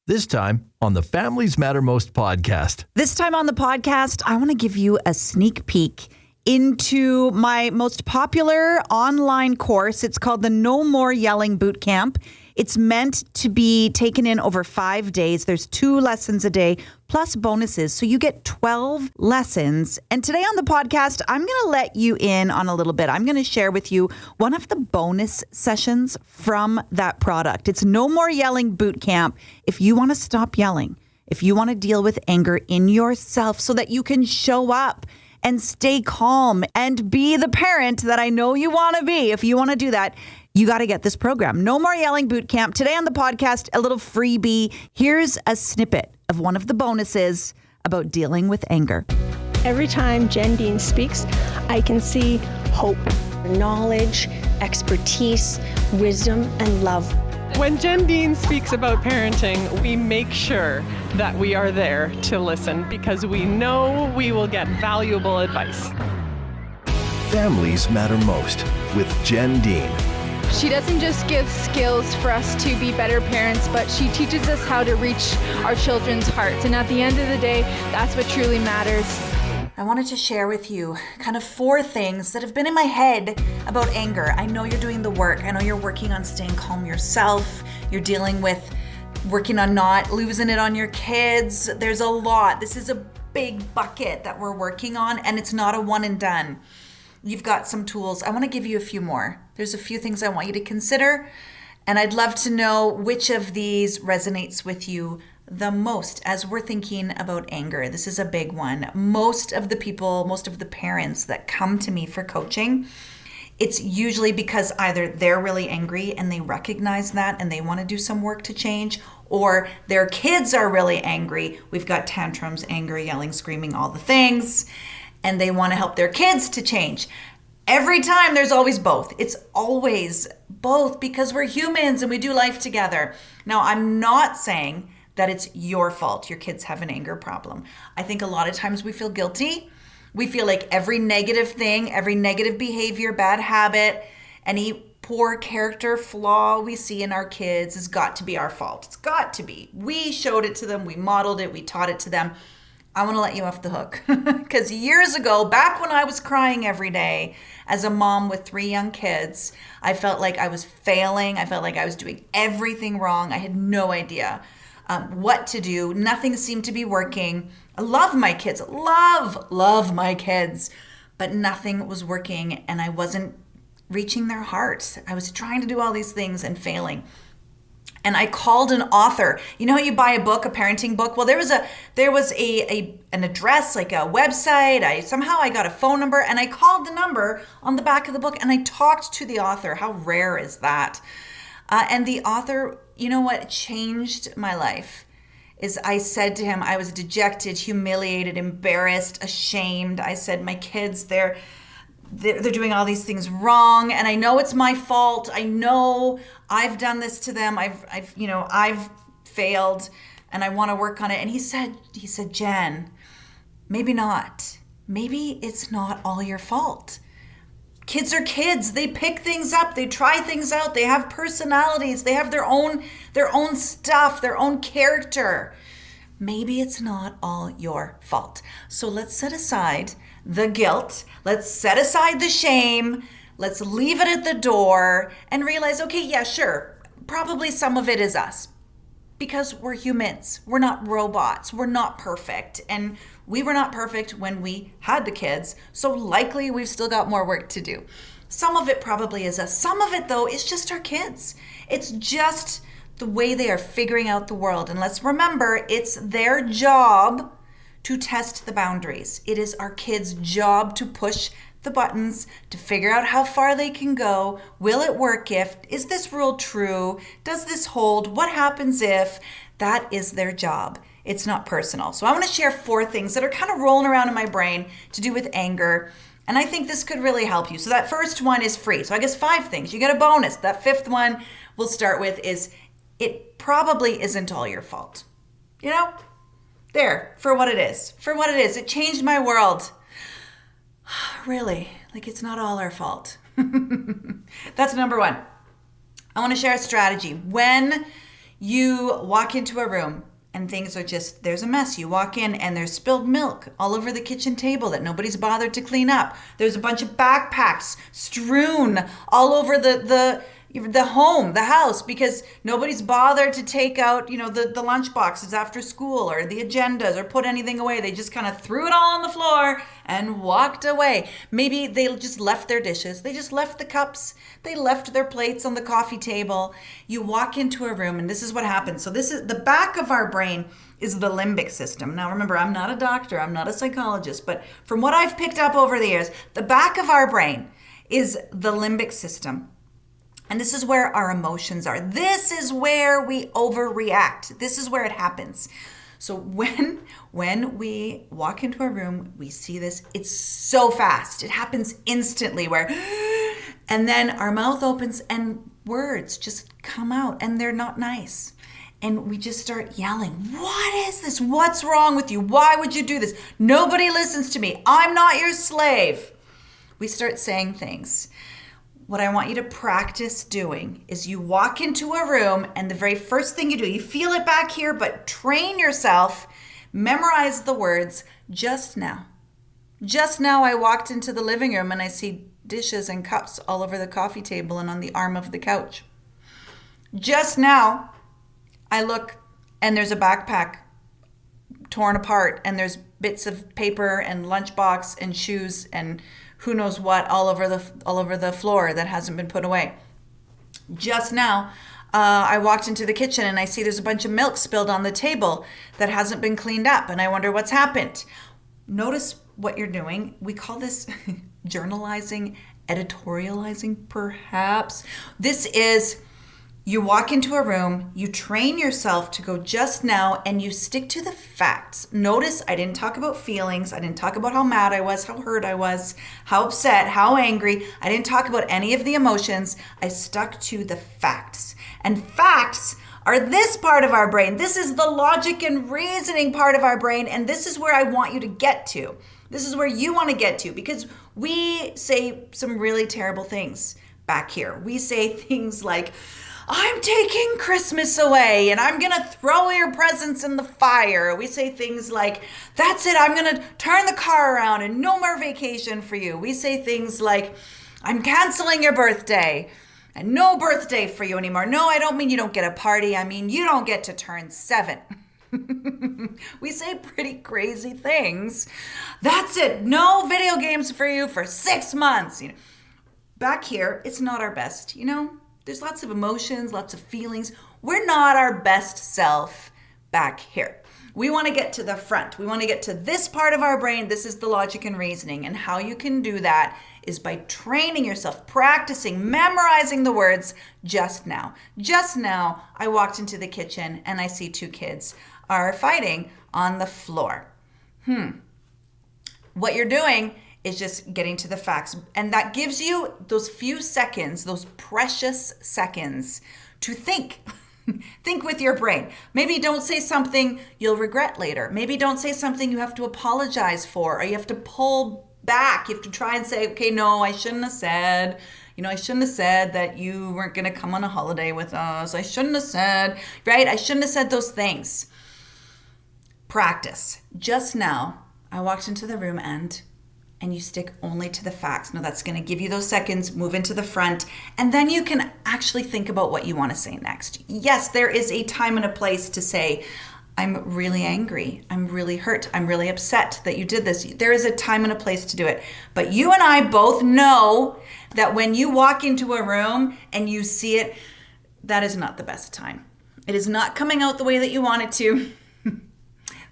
This time on the Families Matter Most podcast. This time on the podcast, I want to give you a sneak peek into my most popular online course. It's called the No More Yelling Boot Camp. It's meant to be taken in over 5 days. There's 2 lessons a day plus bonuses. So you get 12 lessons. And today on the podcast, I'm going to let you in on a little bit. I'm going to share with you one of the bonus sessions from that product. It's No More Yelling Boot Camp. If you want to stop yelling, if you want to deal with anger in yourself so that you can show up and stay calm and be the parent that I know you want to be, if you want to do that, you got to get this program. No More Yelling Boot Camp. Today on the podcast, a little freebie. Here's a snippet of one of the bonuses about dealing with anger. Every time Jenn Dean speaks, I can see hope, knowledge, expertise, wisdom, and love. When Jenn Dean speaks about parenting, we make sure that we are there to listen because we know we will get valuable advice. Families Matter Most with Jenn Dean. She doesn't just give skills for us to be better parents, but she teaches us how to reach our children's hearts. And at the end of the day, that's what truly matters. I wanted to share with you kind of 4 things that have been in my head about anger. I know you're doing the work. I know you're working on staying calm yourself. You're dealing with working on not losing it on your kids. There's a lot. This is a big bucket that we're working on, and it's not a one and done. You've got some tools. I want to give you a few more. There's a few things I want you to consider, and I'd love to know which of these resonates with you the most as we're thinking about anger. This is a big one. Most of the parents that come to me for coaching, it's usually because either they're really angry and they recognize that and they want to do some work to change, or their kids are really angry. We've got tantrums, anger, yelling, screaming, all the things, and they want to help their kids to change. Every time there's always both. It's always both because we're humans and we do life together. Now, I'm not saying that it's your fault your kids have an anger problem. I think a lot of times we feel guilty. We feel like every negative thing, every negative behavior, bad habit, any poor character flaw we see in our kids has got to be our fault. It's got to be. We showed it to them. We modeled it. We taught it to them. I want to let you off the hook because years ago, back when I was crying every day as a mom with 3 young kids, I felt like I was failing. I felt like I was doing everything wrong. I had no idea what to do. Nothing seemed to be working. I love my kids, love my kids, but nothing was working and I wasn't reaching their hearts. I was trying to do all these things and failing. And I called an author. You know how you buy a book, a parenting book? Well, there was an address, like a website. I got a phone number and I called the number on the back of the book and I talked to the author. How rare is that? And the author, you know what changed my life is I said to him, I was dejected, humiliated, embarrassed, ashamed. I said, my kids, they're doing all these things wrong, and I know it's my fault. I know I've done this to them. I've failed, and I want to work on it. And he said, Jenn, maybe not. Maybe it's not all your fault. Kids are kids. They pick things up. They try things out. They have personalities. They have their own stuff, their own character. Maybe it's not all your fault. So let's set aside the guilt. Let's set aside the shame. Let's leave it at the door and realize, okay, yeah, sure. Probably some of it is us because we're humans. We're not robots. We're not perfect. And we were not perfect when we had the kids. So likely we've still got more work to do. Some of it probably is us. Some of it, though, is just our kids. It's just the way they are figuring out the world. And let's remember, it's their job to test the boundaries. It is our kids' job to push the buttons, to figure out how far they can go. Will it work if? Is this rule true? Does this hold? What happens if? That is their job. It's not personal. So I want to share 4 things that are kind of rolling around in my brain to do with anger. And I think this could really help you. So that first one is free. So I guess 5 things. You get a bonus. That 5th one we'll start with is it probably isn't all your fault. You know? There, for what it is. For what it is. It changed my world. Really? Like it's not all our fault. That's number 1. I want to share a strategy. When You walk into a room and things are just, there's a mess. You walk in and there's spilled milk all over the kitchen table that nobody's bothered to clean up. There's a bunch of backpacks strewn all over the home, the house, because nobody's bothered to take out, the lunch boxes after school or the agendas or put anything away. They just kind of threw it all on the floor and walked away. Maybe they just left their dishes. They just left the cups. They left their plates on the coffee table. You walk into a room and this is what happens. So this is the back of our brain is the limbic system. Now remember, I'm not a doctor. I'm not a psychologist, but from what I've picked up over the years, the back of our brain is the limbic system. And this is where our emotions are. This is where we overreact. This is where it happens. So when we walk into a room, we see this, it's so fast. It happens instantly and then our mouth opens and words just come out and they're not nice. And we just start yelling, what is this? What's wrong with you? Why would you do this? Nobody listens to me. I'm not your slave. We start saying things. What I want you to practice doing is you walk into a room and the very first thing you do, you feel it back here, but train yourself, memorize the words, just now. Just now I walked into the living room and I see dishes and cups all over the coffee table and on the arm of the couch. Just now I look and there's a backpack torn apart and there's bits of paper and lunchbox and shoes and who knows what all over the floor that hasn't been put away. Just now, I walked into the kitchen and I see there's a bunch of milk spilled on the table that hasn't been cleaned up, and I wonder what's happened. Notice what you're doing. We call this journalizing, editorializing, perhaps. This is, you walk into a room, you train yourself to go just now, and you stick to the facts. Notice I didn't talk about feelings. I didn't talk about how mad I was, how hurt I was, how upset, how angry. I didn't talk about any of the emotions. I stuck to the facts. And facts are this part of our brain. This is the logic and reasoning part of our brain, and this is where I want you to get to. This is where you want to get to, because we say some really terrible things back here. We say things like, I'm taking Christmas away and I'm going to throw your presents in the fire. We say things like, that's it, I'm going to turn the car around and no more vacation for you. We say things like, I'm canceling your birthday and no birthday for you anymore. No, I don't mean you don't get a party. I mean, you don't get to turn 7. We say pretty crazy things. That's it. No video games for you for 6 months. Back here, it's not our best, There's lots of emotions, lots of feelings. We're not our best self back here. We want to get to the front. We want to get to this part of our brain. This is the logic and reasoning. And how you can do that is by training yourself, practicing, memorizing the words just now. Just now, I walked into the kitchen and I see 2 kids are fighting on the floor. What you're doing is just getting to the facts. And that gives you those few seconds, those precious seconds to think. Think with your brain. Maybe don't say something you'll regret later. Maybe don't say something you have to apologize for, or you have to pull back. You have to try and say, okay, no, I shouldn't have said, I shouldn't have said that you weren't going to come on a holiday with us. I shouldn't have said, right? I shouldn't have said those things. Practice. Just now, I walked into the room and you stick only to the facts. Now that's going to give you those seconds, move into the front, and then you can actually think about what you want to say next. Yes, there is a time and a place to say, I'm really angry, I'm really hurt, I'm really upset that you did this. There is a time and a place to do it. But you and I both know that when you walk into a room and you see it, that is not the best time. It is not coming out the way that you want it to.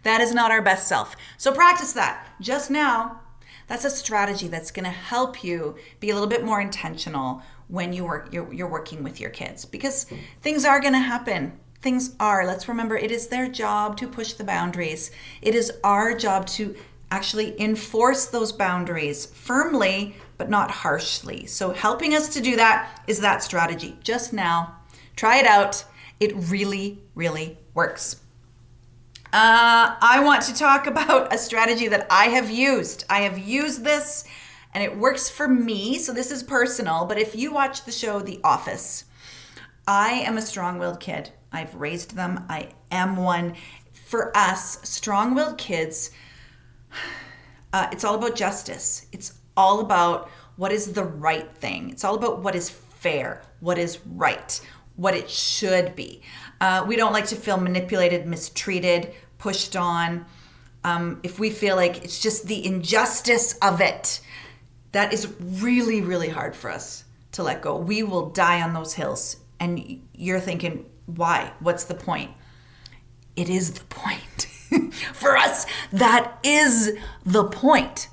That is not our best self. So practice that. Just now, that's a strategy that's going to help you be a little bit more intentional when you're working with your kids, because things are going to happen. Things are. Let's remember, it is their job to push the boundaries. It is our job to actually enforce those boundaries firmly, but not harshly. So helping us to do that is that strategy. Just now, try it out. It really, really works. I want to talk about a strategy that I have used. I have used this and it works for me. So this is personal, but if you watch the show The Office, I am a strong-willed kid. I've raised them. I am one. For us, strong-willed kids, it's all about justice. It's all about what is the right thing. It's all about what is fair, what is right, what it should be. We don't like to feel manipulated, mistreated, pushed on. If we feel like it's just the injustice of it, that is really, really hard for us to let go. We will die on those hills. And you're thinking, why? What's the point? It is the point. For us, that is the point.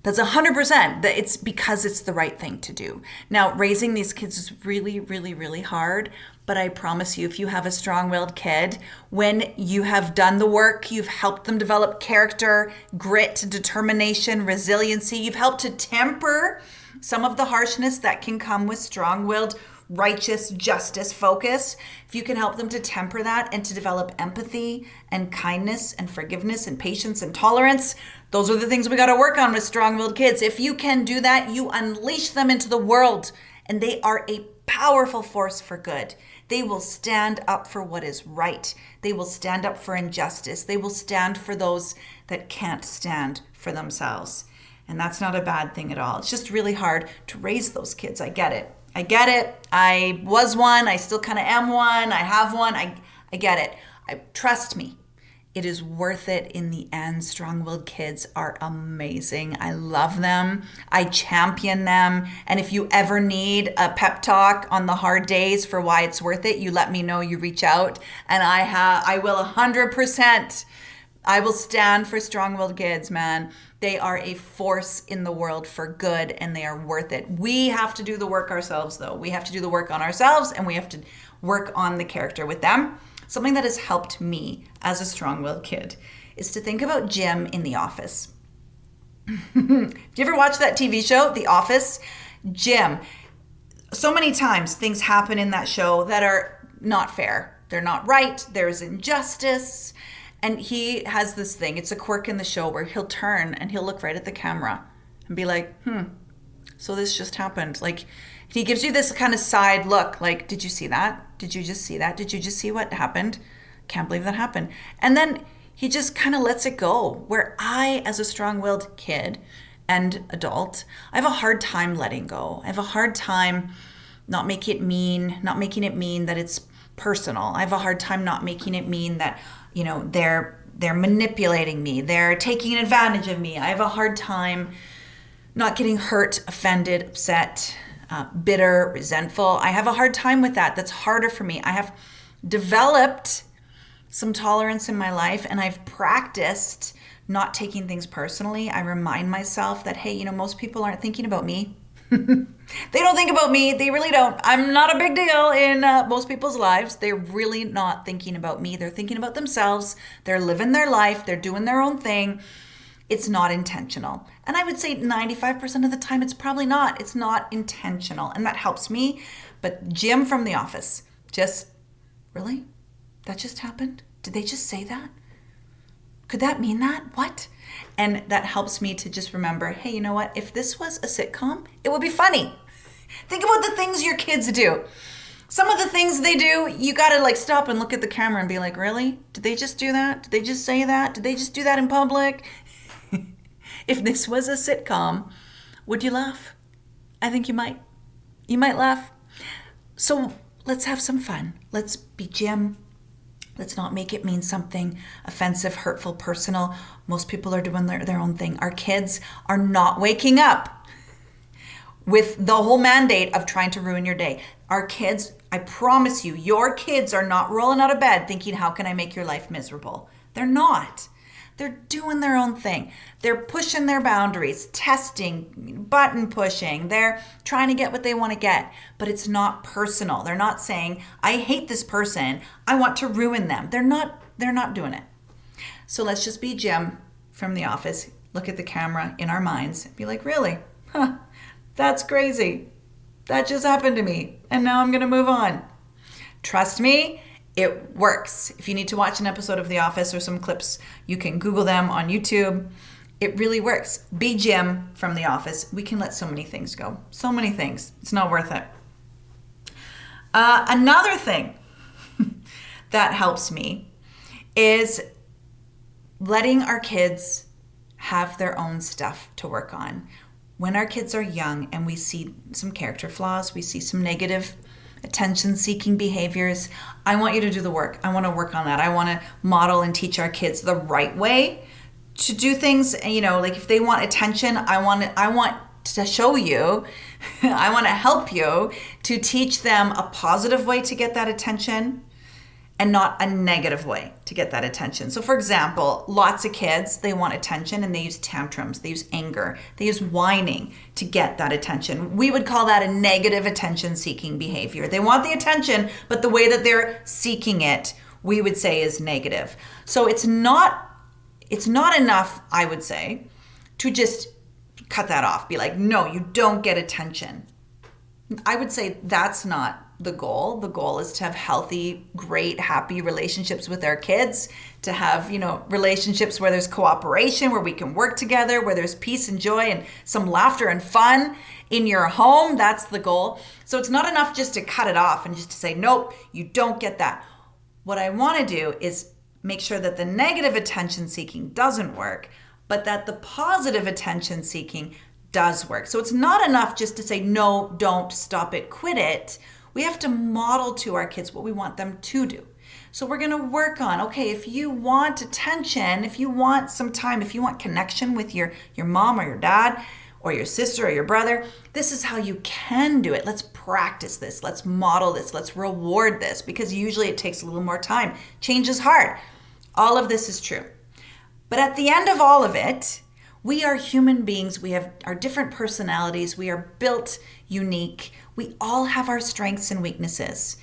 That's 100%. That it's because it's the right thing to do. Now, raising these kids is really, really, really hard. But I promise you, if you have a strong-willed kid, when you have done the work, you've helped them develop character, grit, determination, resiliency, you've helped to temper some of the harshness that can come with strong-willed, righteous, justice focus. If you can help them to temper that and to develop empathy and kindness and forgiveness and patience and tolerance, those are the things we got to work on with strong-willed kids. If you can do that, you unleash them into the world, and they are a powerful force for good. They will stand up for what is right. They will stand up for injustice. They will stand for those that can't stand for themselves. And that's not a bad thing at all. It's just really hard to raise those kids. I get it. I was one. I still kind of am one. I have one. I get it. Trust me. It is worth it in the end. Strong-willed kids are amazing. I love them. I champion them. And if you ever need a pep talk on the hard days for why it's worth it, you let me know, you reach out. And I will 100%. I will stand for strong-willed kids, man. They are a force in the world for good, and they are worth it. We have to do the work ourselves, though. We have to do the work on ourselves, and we have to work on the character with them. Something that has helped me as a strong-willed kid is to think about Jim in The Office. Did you ever watch that TV show, The Office? Jim, so many times things happen in that show that are not fair. They're not right. There's injustice. And he has this thing, it's a quirk in the show where he'll turn and he'll look right at the camera and be like, so this just happened. Like, he gives you this kind of side look, like, did you see that? Did you just see that? Did you just see what happened? Can't believe that happened. And then he just kind of lets it go. Where I, as a strong-willed kid and adult, I have a hard time letting go. I have a hard time not making it mean that it's personal. I have a hard time not making it mean that, they're manipulating me. They're taking advantage of me. I have a hard time not getting hurt, offended, upset, bitter, resentful. I have a hard time with that. That's harder for me. I have developed some tolerance in my life, and I've practiced not taking things personally. I remind myself that, hey, most people aren't thinking about me. They don't think about me. They really don't. I'm not a big deal in most people's lives. They're really not thinking about me. They're thinking about themselves. They're living their life. They're doing their own thing. It's not intentional. And I would say 95% of the time, it's probably not. It's not intentional. And that helps me. But Jim from The Office, really? That just happened? Did they just say that? Could that mean that? What? And that helps me to just remember, hey, you know what? If this was a sitcom, it would be funny. Think about the things your kids do. Some of the things they do, you got to stop and look at the camera and be like, really? Did they just do that? Did they just say that? Did they just do that in public? If this was a sitcom, would you laugh? I think you might. You might laugh. So let's have some fun. Let's be Jim. Let's not make it mean something offensive, hurtful, personal. Most people are doing their own thing. Our kids are not waking up with the whole mandate of trying to ruin your day. Our kids, I promise you, your kids are not rolling out of bed thinking, how can I make your life miserable? They're not. They're doing their own thing. They're pushing their boundaries, testing, button pushing. They're trying to get what they want to get, but it's not personal. They're not saying, I hate this person. I want to ruin them. They're not doing it. So let's just be Jim from The Office. Look at the camera in our minds. Be like, really? Huh, that's crazy. That just happened to me. And now I'm going to move on. Trust me. It works. If you need to watch an episode of The Office or some clips, you can Google them on YouTube. It really works. Be Jim from The Office. We can let so many things go. So many things. It's not worth it. Another thing that helps me is letting our kids have their own stuff to work on. When our kids are young and we see some character flaws, we see some negative attention-seeking behaviors, I want you to do the work. I want to work on that. I want to model and teach our kids the right way to do things. You know, like if they want attention, I want to show you, I want to help you to teach them a positive way to get that attention and not a negative way to get that attention. So for example, lots of kids, they want attention and they use tantrums, they use anger, they use whining to get that attention. We would call that a negative attention-seeking behavior. They want the attention, but the way that they're seeking it, we would say is negative. So it's not enough, I would say, to just cut that off. Be like, no, you don't get attention. I would say that's not the goal. The goal is to have healthy, great, happy relationships with our kids, to have, relationships where there's cooperation, where we can work together, where there's peace and joy and some laughter and fun in your home. That's the goal. So it's not enough just to cut it off and just to say, nope, you don't get that. What I want to do is make sure that the negative attention seeking doesn't work, but that the positive attention seeking does work. So it's not enough just to say, no, don't, stop it, quit it. We have to model to our kids what we want them to do. So we're going to work on, okay, if you want attention, if you want some time, if you want connection with your mom or your dad or your sister or your brother, this is how you can do it. Let's practice this. Let's model this. Let's reward this, because usually it takes a little more time. Change is hard. All of this is true. But at the end of all of it, we are human beings. We have our different personalities. We are built unique. We all have our strengths and weaknesses.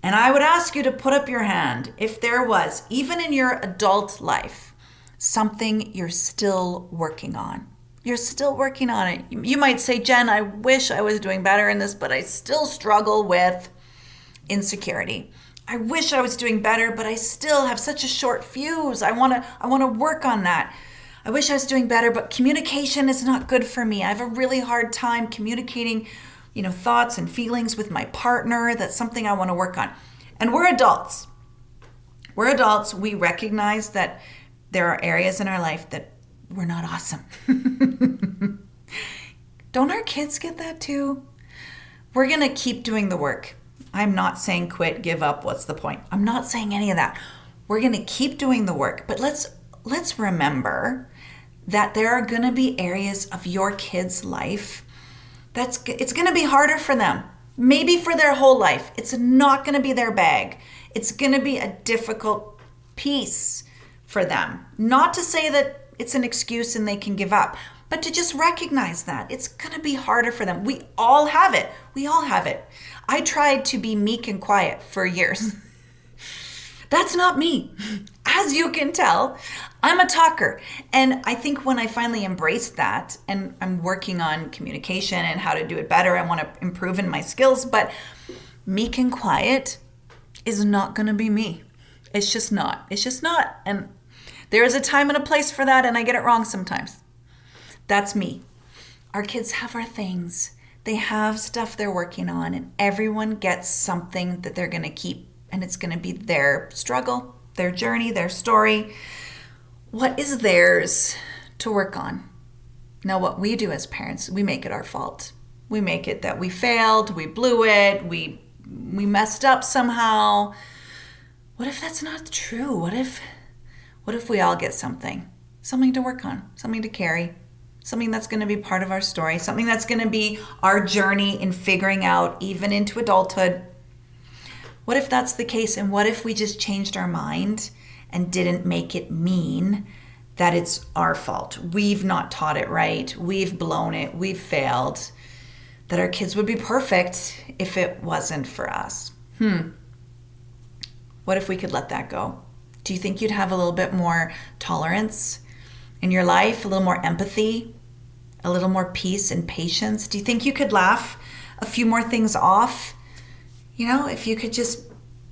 And I would ask you to put up your hand if there was, even in your adult life, something you're still working on. You're still working on it. You might say, Jen, I wish I was doing better in this, but I still struggle with insecurity. I wish I was doing better, but I still have such a short fuse. I want to work on that. I wish I was doing better, but communication is not good for me. I have a really hard time communicating, thoughts and feelings with my partner. That's something I want to work on. And we're adults. We're adults. We recognize that there are areas in our life that we're not awesome. Don't our kids get that too? We're going to keep doing the work. I'm not saying quit, give up, what's the point? I'm not saying any of that. We're going to keep doing the work, but let's remember that there are going to be areas of your kids' life it's going to be harder for them. Maybe for their whole life. It's not going to be their bag. It's going to be a difficult piece for them. Not to say that it's an excuse and they can give up, but to just recognize that it's going to be harder for them. We all have it. We all have it. I tried to be meek and quiet for years. That's not me. As you can tell, I'm a talker. And I think when I finally embraced that, and I'm working on communication and how to do it better, I want to improve in my skills, but meek and quiet is not going to be me. It's just not. It's just not. And there is a time and a place for that, and I get it wrong sometimes. That's me. Our kids have our things. They have stuff they're working on, and everyone gets something that they're going to keep. And it's going to be their struggle, their journey, their story. What is theirs to work on? Now, what we do as parents, we make it our fault. We make it that we failed, we blew it, we messed up somehow. What if that's not true? What if we all get something to work on, something to carry, something that's going to be part of our story, something that's going to be our journey in figuring out even into adulthood. What if that's the case? And what if we just changed our mind and didn't make it mean that it's our fault? We've not taught it right. We've blown it. We've failed. That our kids would be perfect if it wasn't for us. What if we could let that go? Do you think you'd have a little bit more tolerance in your life, a little more empathy, a little more peace and patience? Do you think you could laugh a few more things off? If you could just,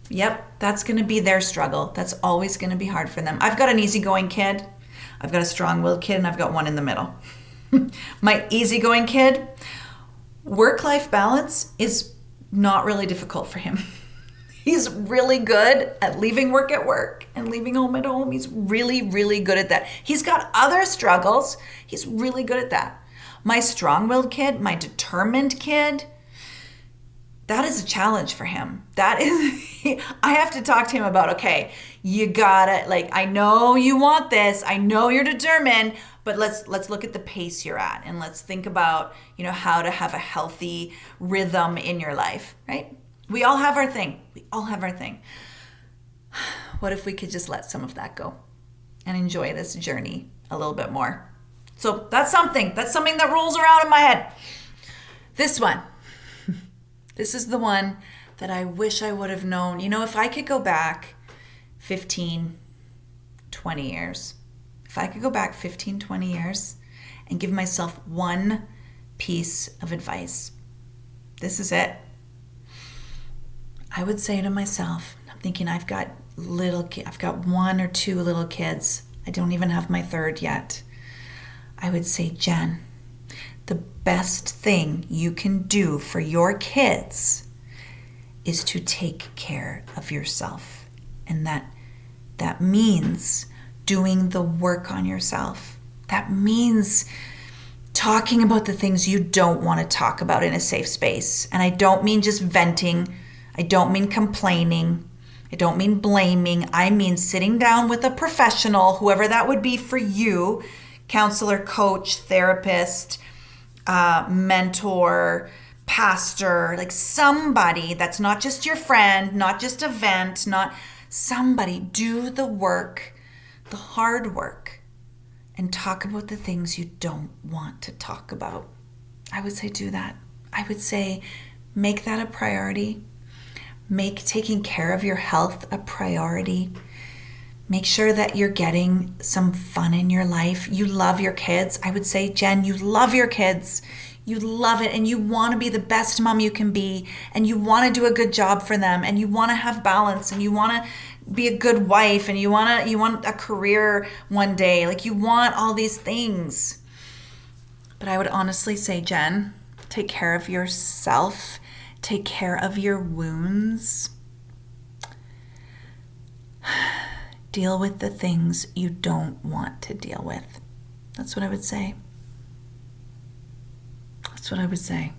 that's going to be their struggle. That's always going to be hard for them. I've got an easygoing kid. I've got a strong-willed kid, and I've got one in the middle. My easygoing kid, work-life balance is not really difficult for him. He's really good at leaving work at work and leaving home at home. He's really, really good at that. He's got other struggles. He's really good at that. My strong-willed kid, my determined kid, that is a challenge for him. That is, I have to talk to him about, okay, you gotta, like, I know you want this. I know you're determined, but let's look at the pace you're at, and let's think about, how to have a healthy rhythm in your life, right? We all have our thing. We all have our thing. What if we could just let some of that go and enjoy this journey a little bit more? So that's something that rolls around in my head. This one. This is the one that I wish I would have known. If I could go back 15, 20 years, if I could go back 15, 20 years and give myself one piece of advice, this is it. I would say to myself, I'm thinking I've got one or two little kids. I don't even have my third yet. I would say, Jen, the best thing you can do for your kids is to take care of yourself. And that means doing the work on yourself. That means talking about the things you don't want to talk about in a safe space. And I don't mean just venting. I don't mean complaining. I don't mean blaming. I mean sitting down with a professional, whoever that would be for you, counselor, coach, therapist, mentor, pastor, like somebody that's not just your friend, not just a vent, not somebody. Do the work, the hard work, and talk about the things you don't want to talk about. I would say do that. I would say make that a priority. Make taking care of your health a priority. Make sure that you're getting some fun in your life. You love your kids. I would say, Jen, you love your kids. You love it, and you want to be the best mom you can be, and you want to do a good job for them, and you want to have balance, and you want to be a good wife, and you want a career one day. Like, you want all these things. But I would honestly say, Jen, take care of yourself. Take care of your wounds. Deal with the things you don't want to deal with. That's what I would say. That's what I would say.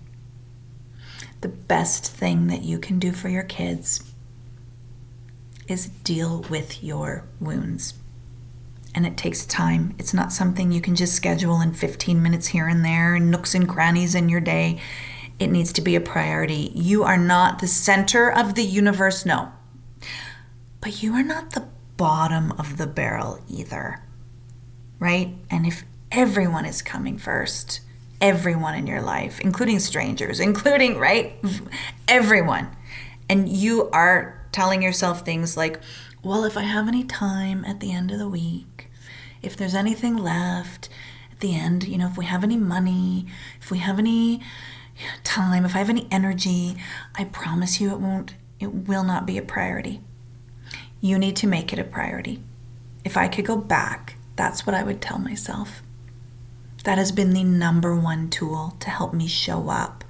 The best thing that you can do for your kids is deal with your wounds. And it takes time. It's not something you can just schedule in 15 minutes here and there, and nooks and crannies in your day. It needs to be a priority. You are not the center of the universe, no. But you are not the bottom of the barrel either, right? And if everyone is coming first, everyone in your life, including strangers, right? Everyone. And you are telling yourself things like, well, if I have any time at the end of the week, if there's anything left at the end, if we have any money, if we have any time, if I have any energy, I promise you it will not be a priority. You need to make it a priority. If I could go back, that's what I would tell myself. That has been the number one tool to help me show up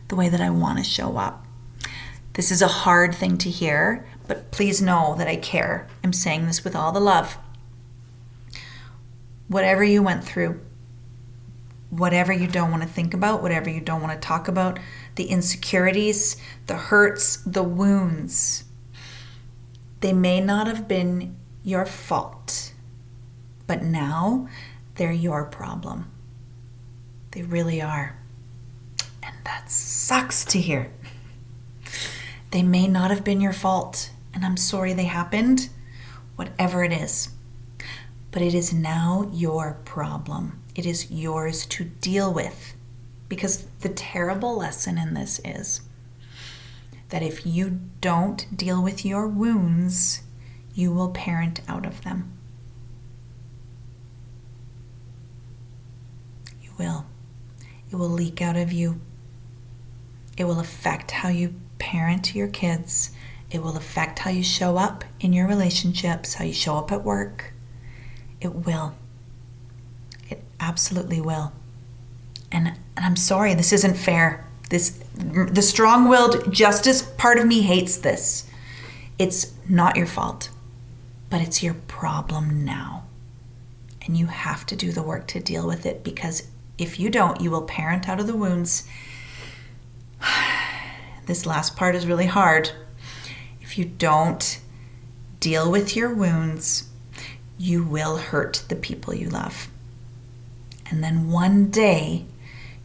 the way that I want to show up. This is a hard thing to hear, but please know that I care. I'm saying this with all the love. Whatever you went through, whatever you don't want to think about, whatever you don't want to talk about, the insecurities, the hurts, the wounds, they may not have been your fault, but now they're your problem. They really are. And that sucks to hear. They may not have been your fault, and I'm sorry they happened, whatever it is. But it is now your problem. It is yours to deal with. Because the terrible lesson in this is that if you don't deal with your wounds, you will parent out of them. You will. It will leak out of you. It will affect how you parent your kids. It will affect how you show up in your relationships, how you show up at work. It will. It absolutely will. And I'm sorry, this isn't fair. The strong-willed justice part of me hates this. It's not your fault, but it's your problem now. And you have to do the work to deal with it, because if you don't, you will parent out of the wounds. This last part is really hard. If you don't deal with your wounds, you will hurt the people you love. And then one day,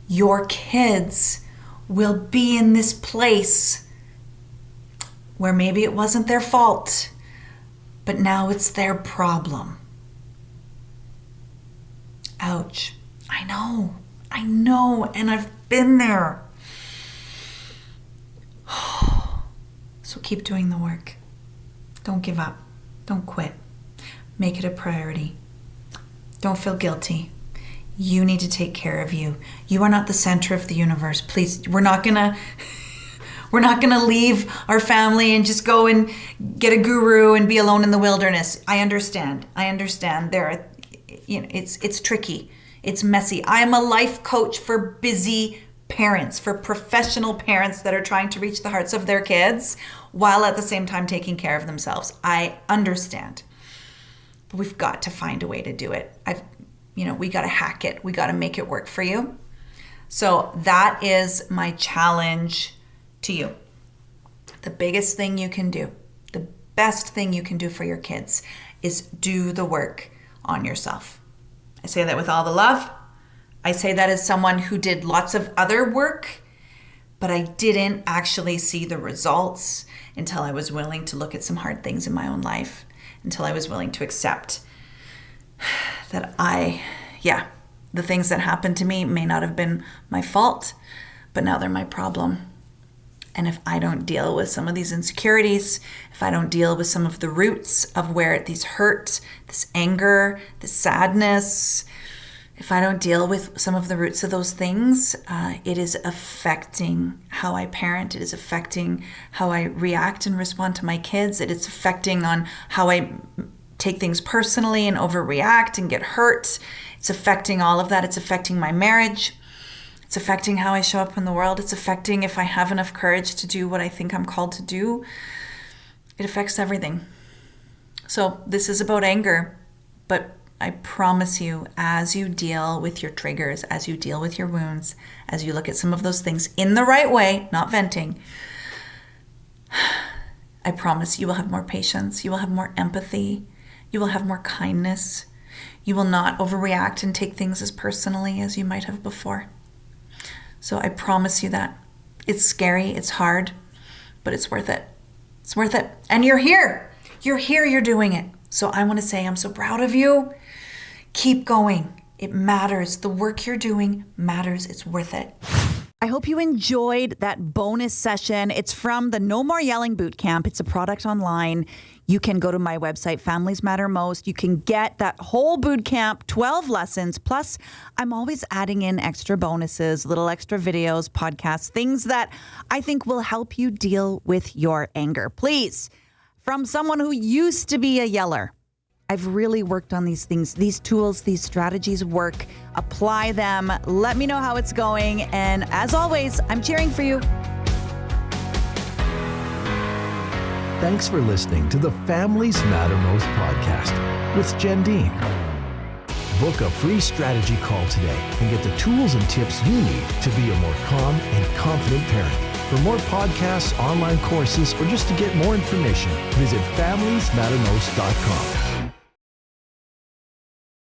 your kids will be in this place where maybe it wasn't their fault, but now it's their problem. Ouch. I know, and I've been there. So keep doing the work. Don't give up. Don't quit. Make it a priority. Don't feel guilty. You need to take care of you. You are not the center of the universe. Please, we're not gonna leave our family and just go and get a guru and be alone in the wilderness. I understand. It's tricky. It's messy. I am a life coach for busy parents, for professional parents that are trying to reach the hearts of their kids while at the same time taking care of themselves. I understand. But we've got to find a way to do it. We got to hack it. We got to make it work for you. So that is my challenge to you. The biggest thing you can do, the best thing you can do for your kids is do the work on yourself. I say that with all the love. I say that as someone who did lots of other work, but I didn't actually see the results until I was willing to look at some hard things in my own life, until I was willing to accept that the things that happened to me may not have been my fault, but now they're my problem. And if I don't deal with some of these insecurities, if I don't deal with some of the roots of where these hurt, this anger, this sadness, if I don't deal with some of the roots of those things, it is affecting how I parent. It is affecting how I react and respond to my kids. It is affecting on how I take things personally and overreact and get hurt. It's affecting all of that. It's affecting my marriage. It's affecting how I show up in the world. It's affecting if I have enough courage to do what I think I'm called to do. It affects everything. So this is about anger, but I promise you, as you deal with your triggers, as you deal with your wounds, as you look at some of those things in the right way, not venting, I promise you will have more patience, you will have more empathy, you will have more kindness, you will not overreact and take things as personally as you might have before. So I promise you that. It's scary, it's hard, but it's worth it. It's worth it. And you're here. You're here, you're doing it. So I want to say I'm so proud of you. Keep going. It matters. The work you're doing matters. It's worth it. I hope you enjoyed that bonus session. It's from the No More Yelling Bootcamp. It's a product online. You can go to my website, Families Matter Most. You can get that whole bootcamp, 12 lessons. Plus, I'm always adding in extra bonuses, little extra videos, podcasts, things that I think will help you deal with your anger. Please, from someone who used to be a yeller, I've really worked on these things, these tools, these strategies work. Apply them. Let me know how it's going. And as always, I'm cheering for you. Thanks for listening to the Families Matter Most podcast with Jenn Dean. Book a free strategy call today and get the tools and tips you need to be a more calm and confident parent. For more podcasts, online courses, or just to get more information, visit familiesmattermost.com.